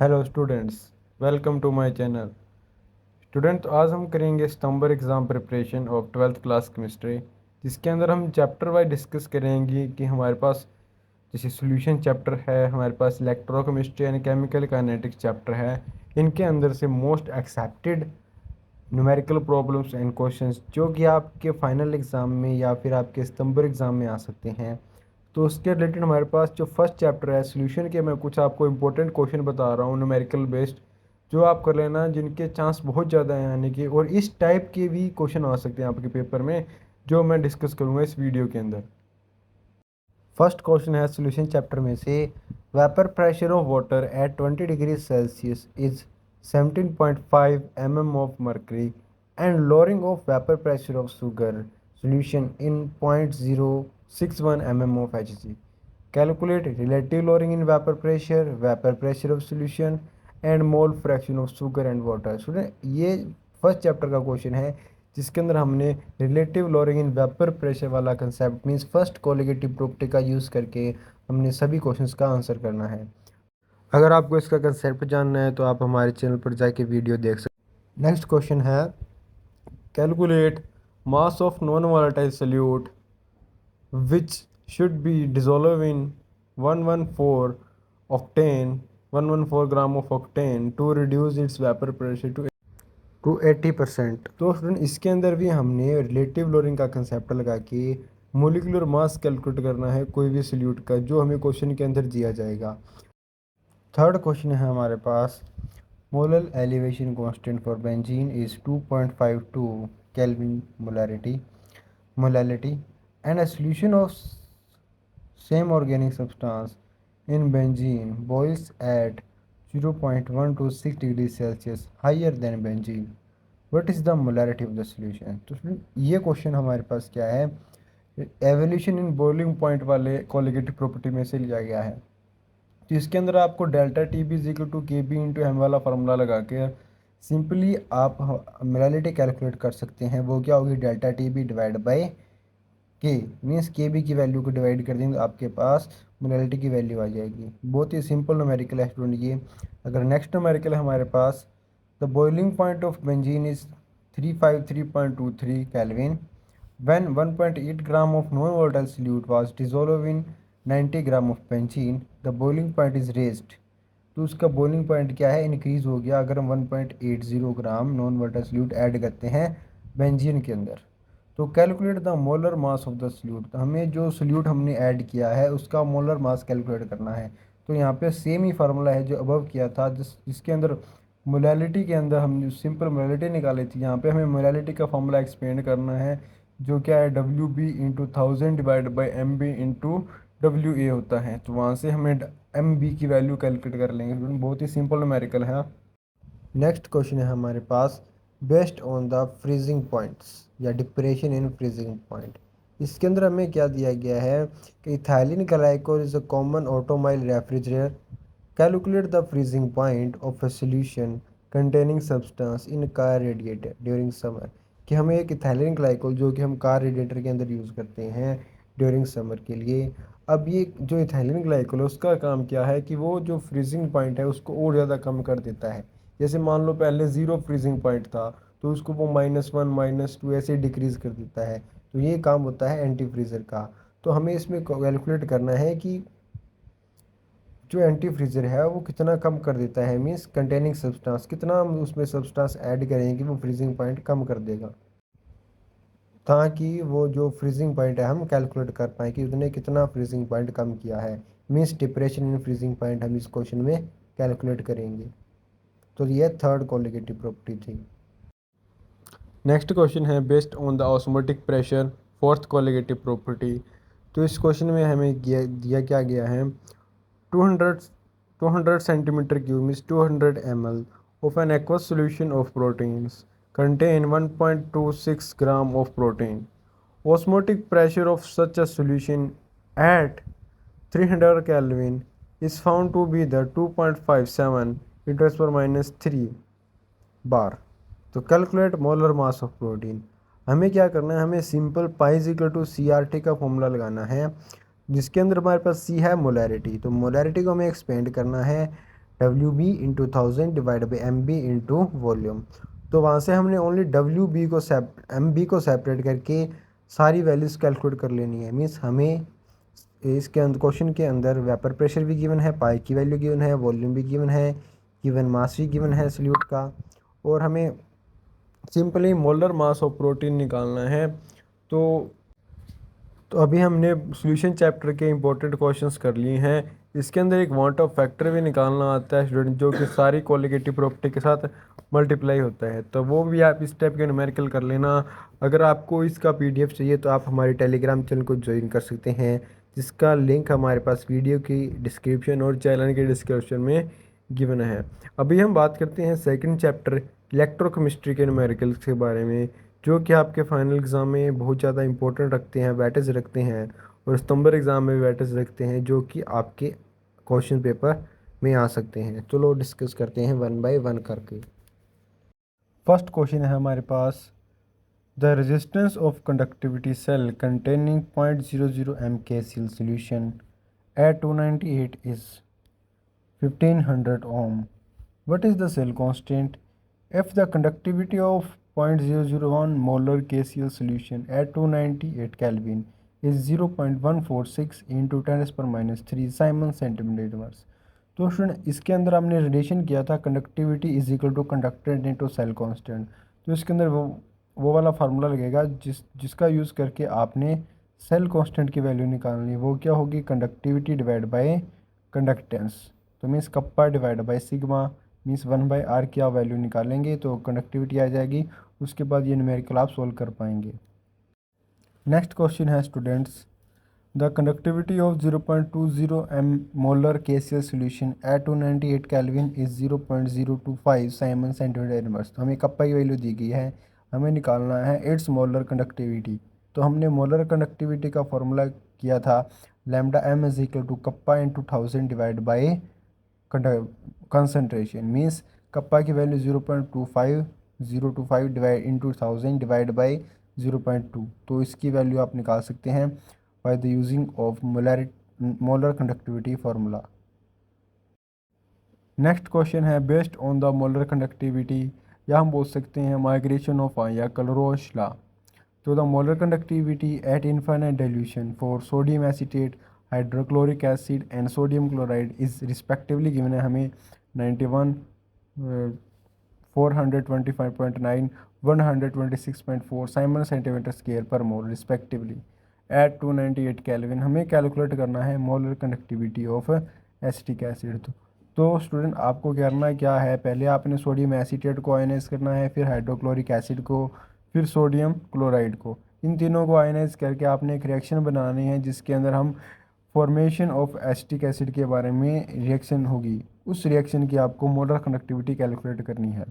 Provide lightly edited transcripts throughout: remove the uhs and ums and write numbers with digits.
Hello students, welcome to my channel. Student, तो आज हम करेंगे सितंबर exam preparation of 12th class chemistry, जिसके अंदर हम चैप्टर वाइज डिस्कस करेंगे कि हमारे पास जैसे सॉल्यूशन चैप्टर है, हमारे पास electrochemistry and chemical kinetics chapter है। इनके अंदर से most accepted numerical problems and questions जो कि आपके फाइनल एग्ज़ाम में या फिर आपके सितंबर एग्ज़ाम में आ सकते हैं। तो उसके रिलेटेड हमारे पास जो फर्स्ट चैप्टर है सॉल्यूशन के, मैं कुछ आपको इंपॉर्टेंट क्वेश्चन बता रहा हूँ न्यूमेरिकल बेस्ड, जो आप कर लेना, जिनके चांस बहुत ज़्यादा हैं आने के, और इस टाइप के भी क्वेश्चन आ सकते हैं आपके पेपर में, जो मैं डिस्कस करूँगा इस वीडियो के अंदर। फर्स्ट क्वेश्चन है सॉल्यूशन चैप्टर में से, vapour pressure of water at 20 degree Celsius is 17.5 mm of mercury and lowering of vapour pressure of sugar solution in 0.061 mm of HG। Calculate relative lowering in vapour pressure of solution and mole fraction of sugar and water. Student, ये first chapter का question है, जिसके अंदर हमने relative lowering in vapour pressure वाला concept means first colligative property का use करके हमने सभी क्वेश्चंस का आंसर करना है। अगर आपको इसका कंसेप्ट जानना है तो आप हमारे चैनल पर जाके वीडियो देख सकते हैं। नेक्स्ट क्वेश्चन है, calculate mass of non volatile solute which should be dissolved in 114 octane 114 gram of octane to reduce its vapor pressure to 80%। तो स्टूडेंट, इसके अंदर भी हमने रिलेटिव लोअरिंग का कंसेप्ट लगा के मोलिकुलर मास कैलकुलेट करना है कोई भी सॉल्यूट का, जो हमें क्वेश्चन के अंदर दिया जाएगा। थर्ड क्वेश्चन है हमारे पास, molar elevation constant for benzene is 2.52 kelvin molality and a solution of same organic substance in benzene boils at 0.126 degrees Celsius higher than benzene. What is the molarity of the solution? तो ये question हमारे पास क्या है, elevation in boiling point वाले colligative property में से लिया गया है। तो इसके अंदर आपको delta T B is equal to K B into M वाला फार्मूला लगा के सिंपली आप मोलालिटी कैलकुलेट कर सकते हैं। वो क्या होगी, delta T B divide by K, means K B की वैल्यू को डिवाइड कर देंगे तो आपके पास मोलालिटी की वैल्यू आ जाएगी। बहुत ही सिंपल न्यूमेरिकल है स्टूडेंट ये। अगर नेक्स्ट न्यूमेरिकल है हमारे पास, the boiling point of benzene is 353.23 kelvin when 1.8 gram of non-volatile solute was dissolved in 90 gram of benzene, the boiling point is raised। तो उसका बॉइलिंग पॉइंट क्या है, इंक्रीज हो गया अगर हम 1.80 ग्राम नॉन वोलेटाइल सॉल्यूट ऐड करते हैं बेंजीन के अंदर। तो calculate the molar mass of the solute, तो हमें जो सॉल्यूट हमने ऐड किया है उसका मोलर मास कैलकुलेट करना है। तो यहाँ पे सेम ही फार्मूला है जो अबव किया था, जिसके अंदर मोलैलिटी के अंदर हम सिंपल मोलैलिटी निकाली थी, यहाँ पे हमें मोलैलिटी का फार्मूला एक्सपेंड करना है, जो क्या है W B into 1000 divide by M B into W A होता है। तो वहाँ से हमें एम बी की वैल्यू कैलकुलेट कर लेंगे। बहुत ही सिंपल न्यूमेरिकल है। नेक्स्ट क्वेश्चन है हमारे पास, based on the freezing points या डिप्रेशन इन फ्रीजिंग पॉइंट। इसके अंदर हमें क्या दिया गया है कि ethylene glycol is a common automobile refrigerator, calculate the freezing point of a solution containing substance in car radiator during summer. कि हमें एक इथाइलिन ग्लाइकोल जो कि हम कार रेडिएटर के अंदर यूज़ करते हैं ड्यूरिंग समर के लिए। अब ये जो इथाइलिन ग्लाइकोल है उसका काम क्या है कि वो जो फ्रीजिंग पॉइंट है उसको और ज़्यादा कम कर देता है। जैसे मान लो पहले ज़ीरो फ्रीजिंग पॉइंट था, तो उसको वो -1 -2 ऐसे डिक्रीज़ कर देता है। तो ये काम होता है एंटी फ्रीज़र का। तो हमें इसमें कैलकुलेट करना है कि जो एंटी फ्रीज़र है वो कितना कम कर देता है, मीन्स कंटेनिंग सब्सटेंस कितना हम उसमें सब्सटेंस ऐड करेंगे कि वो फ्रीजिंग पॉइंट कम कर देगा, ताकि वो जो फ्रीजिंग पॉइंट है हम कैलकुलेट कर पाएँ कि उसने कितना फ्रीजिंग पॉइंट कम किया है। Means depression in freezing point हम इस क्वेश्चन में कैलकुलेट करेंगे। तो ये थर्ड कोलिगेटिव प्रॉपर्टी थी। नेक्स्ट क्वेश्चन है, based on the osmotic pressure, fourth colligative property. तो इस क्वेश्चन में हमें दिया क्या गया है, 200 200 centimetre cube means 200 ml of an aqueous solution of proteins contain 1.26 gram of protein। Osmotic pressure of such a solution at 300 Kelvin is found to be the 2.57 × 10⁻³ बार। तो calculate molar mass of protein. हमें क्या करना है, हमें simple π = CRT का formula लगाना है, जिसके अंदर हमारे पास C है मोलैरिटी। तो मोलैरिटी को हमें एक्सपेंड करना है WB into 1000 divide by MB into volume. तो वहाँ से हमने ओनली WB को MB को सेपरेट करके सारी वैल्यूज़ कैलकुलेट कर लेनी है। मीन्स हमें इसके अंदर क्वेश्चन के अंदर वेपर प्रेशर भी गिवन है, पाई की वैल्यू गिवन है, वॉल्यूम भी गिवन है, गिवन मास भी गिवन है सॉल्यूट का, और हमें simply molar mass of protein निकालना है। तो अभी हमने सॉल्यूशन चैप्टर के इंपॉर्टेंट क्वेश्चंस कर लिए हैं। इसके अंदर एक वांट ऑफ फैक्टर भी निकालना आता है स्टूडेंट, जो कि सारी कोलिगेटिव प्रॉपर्टी के साथ मल्टीप्लाई होता है, तो वो भी आप इस टाइप के न्यूमेरिकल कर लेना। अगर आपको इसका PDF चाहिए तो आप हमारे टेलीग्राम चैनल को ज्वाइन कर सकते हैं, जिसका लिंक हमारे पास वीडियो की डिस्क्रिप्शन और चैनल के डिस्क्रिप्शन में गिवन है। अभी हम बात करते हैं सेकंड चैप्टर इलेक्ट्रोकेमिस्ट्री के न्यूमेरिकल्स के बारे में, जो कि आपके फाइनल एग्ज़ाम में बहुत ज़्यादा इंपॉर्टेंट रखते हैं, वेटेज रखते हैं, और सितंबर एग्ज़ाम में भी वेटेज रखते हैं, जो कि आपके क्वेश्चन पेपर में आ सकते हैं। चलो डिस्कस करते हैं वन बाय वन करके। फर्स्ट क्वेश्चन है हमारे पास, the resistance of conductivity cell containing 0.00 m KCl solution at 298 is 1500 ohm. What is the cell constant if the conductivity of 0.001 molar KCl solution at 298 Kelvin is 0.146 into 10⁻³ Simon centimeter inverse? तो student इसके अंदर हमने relation किया था conductivity is equal to conductance into cell constant. तो इसके अंदर वो वाला फार्मूला लगेगा जिसका यूज़ करके आपने सेल कांस्टेंट की वैल्यू निकालनी है। वो क्या होगी, कंडक्टिविटी डिवाइड बाय कंडक्टेंस। तो means kappa divide by sigma, means 1/r की आप वैल्यू निकालेंगे तो कंडक्टिविटी आ जाएगी। उसके बाद ये न्यूमेरिकल आप सोल्व कर पाएंगे। नेक्स्ट क्वेश्चन है students, the conductivity of 0.20 m molar KCl solution at 298 Kelvin is 0.025 Simon centimetre inverse. तो हमें कप्पा की वैल्यू दी गई है, हमें निकालना है इट्स मोलर कंडक्टिविटी। तो हमने मोलर कंडक्टिविटी का फॉर्मूला किया था lambda m is equal to kappa into 1000 divide by concentration. Means kappa की value 0.25 divide into 1000 divide by 0.2। तो इसकी वैल्यू आप निकाल सकते हैं by the using of molar conductivity formula. Next question है based on the molar conductivity, या हम बोल सकते हैं माइग्रेशन ऑफ या क्लरोश लॉ। तो the molar conductivity at infinite dilution for sodium acetate, hydrochloric acid and sodium chloride is respectively given है हमें 91, 425.9, 126.4 साइमन सेंटीमीटर स्क्वायर पर मोल रिस्पेक्टिवली एट 298 केल्विन। हमें कैलकुलेट करना है molar conductivity of acetic acid. तो student आपको करना क्या है, पहले आपने सोडियम एसीटेट को आयनाइज करना है, फिर हाइड्रोक्लोरिक एसिड को, फिर सोडियम क्लोराइड को। इन तीनों को आयनाइज करके आपने एक रिएक्शन बनानी है जिसके अंदर हम फॉर्मेशन ऑफ एसिटिक एसिड के बारे में रिएक्शन होगी। उस रिएक्शन की आपको मोलर कंडक्टिविटी कैलकुलेट करनी है।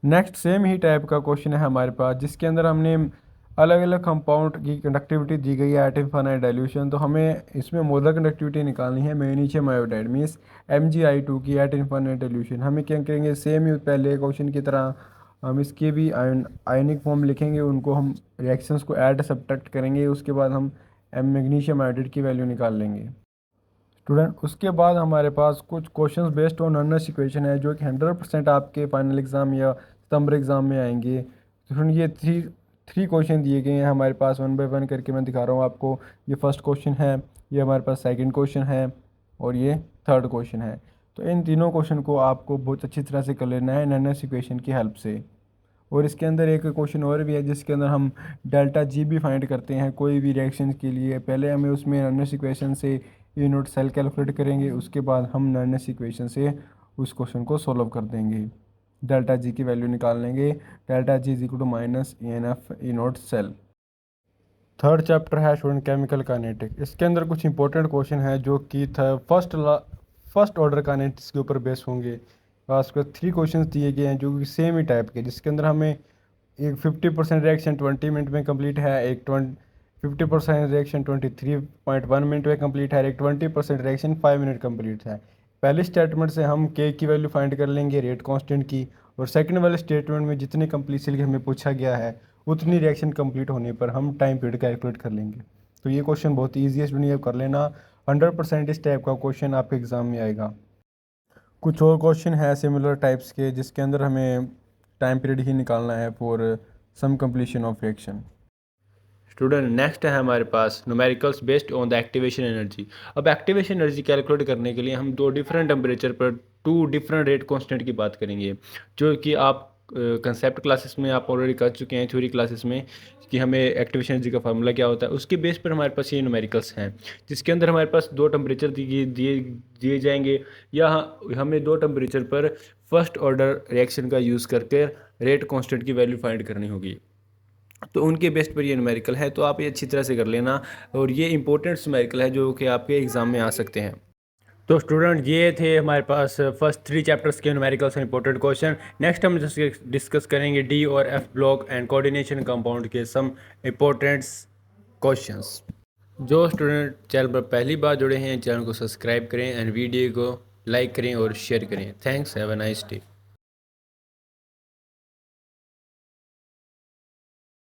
नेक्स्ट सेम ही टाइप का क्वेश्चन है हमारे पास, जिसके अंदर हमने अलग अलग कंपाउंड की कंडक्टिविटी दी गई है एट इनफाइनाइट डाइल्यूशन। तो हमें इसमें मोलर कंडक्टिविटी निकालनी है मैग्नीशियम आयोडाइड मीन्स MgI2 की एट इनफाइनाइट डाइल्यूशन। हमें क्या करेंगे, सेम ही पहले क्वेश्चन की तरह हम इसके भी आयनिक फॉर्म लिखेंगे, उनको हम रिएक्शंस को ऐड सब्ट्रैक्ट करेंगे, उसके बाद हम मैग्नीशियम आयोडाइड की वैल्यू निकाल लेंगे। स्टूडेंट उसके बाद हमारे पास कुछ questions based on Ernst equation है, जो कि 100% आपके फाइनल एग्ज़ाम या सितंबर एग्ज़ाम में आएंगे। तो ये थ्री क्वेश्चन दिए गए हैं हमारे पास, वन बाय वन करके मैं दिखा रहा हूँ आपको। ये फर्स्ट क्वेश्चन है, ये हमारे पास सेकंड क्वेश्चन है, और ये थर्ड क्वेश्चन है। तो इन तीनों क्वेश्चन को आपको बहुत अच्छी तरह से कर लेना है अर्नस्ट इक्वेशन की हेल्प से। और इसके अंदर एक क्वेश्चन और भी है जिसके अंदर हम डेल्टा जी भी फाइंड करते हैं कोई भी रिएक्शन के लिए। पहले हमें उसमें अर्नस्ट इक्वेशन से ई नोट सेल कैलकुलेट करेंगे, उसके बाद हम अर्नस्ट इक्वेशन से उस क्वेश्चन को सॉल्व कर देंगे, डेल्टा जी की वैल्यू निकाल लेंगे। Delta G is equal to minus ENF E nought cell. Third chapter है स्टूडेंट केमिकल काइनेटिक। इसके अंदर कुछ इंपॉर्टेंट क्वेश्चन है जो कि फर्स्ट ऑर्डर काइनेटिक्स के ऊपर बेस होंगे। खास कर 3 क्वेश्चन दिए गए हैं जो कि सेम ही टाइप के, जिसके अंदर हमें एक 50% रिएक्शन 20 मिनट में कंप्लीट है, एक 50% रिएक्शन 23.1 मिनट में कंप्लीट है, एक 20% रिएक्शन 5 मिनट कंप्लीट है। पहले स्टेटमेंट से हम के की वैल्यू फाइंड कर लेंगे रेट कांस्टेंट की, और सेकंड वाले स्टेटमेंट में जितनी कंप्लीशन की हमें पूछा गया है उतनी रिएक्शन कंप्लीट होने पर हम टाइम पीरियड कैलकुलेट कर लेंगे। तो ये क्वेश्चन बहुत ईजी है स्टूडेंट, कर लेना। 100% इस टाइप का क्वेश्चन आपके एग्जाम में आएगा। कुछ और क्वेश्चन है सिमिलर टाइप्स के जिसके अंदर हमें टाइम पीरियड ही निकालना है for some completion of reaction. Student next है हमारे पास numericals based on the activation energy. अब एक्टिवेशन एनर्जी कैलकुलेट करने के लिए हम दो डिफरेंट टेम्परेचर पर टू डिफरेंट रेट कांस्टेंट की बात करेंगे, जो कि आप कंसेप्ट क्लासेस में आप ऑलरेडी कर चुके हैं, थ्योरी क्लासेस में, कि हमें एक्टिवेशन एनर्जी का फार्मूला क्या होता है। उसके बेस पर हमारे पास ये न्यूमेरिकल्स हैं, जिसके अंदर हमारे पास दो टेम्परेचर दिए दिए दिए जाएंगे, या हमें दो टेम्परेचर पर फर्स्ट ऑर्डर रिएक्शन का यूज़ करके रेट कांस्टेंट की वैल्यू फाइंड करनी होगी। तो उनके बेस्ट पर ये न्यूमेरिकल है, तो आप ये अच्छी तरह से कर लेना, और ये इंपॉर्टेंट न्यूमेरिकल है जो कि आपके एग्ज़ाम में आ सकते हैं। तो स्टूडेंट ये थे हमारे पास फर्स्ट 3 चैप्टर्स के numericals and important question. Next हम डिस्कस करेंगे डी और F block and coordination compound के सम इंपॉर्टेंट क्वेश्चंस। जो स्टूडेंट चैनल पर पहली बार जुड़े हैं, चैनल को सब्सक्राइब करें एंड वीडियो को लाइक करें और शेयर करें। Thanks, have a nice day.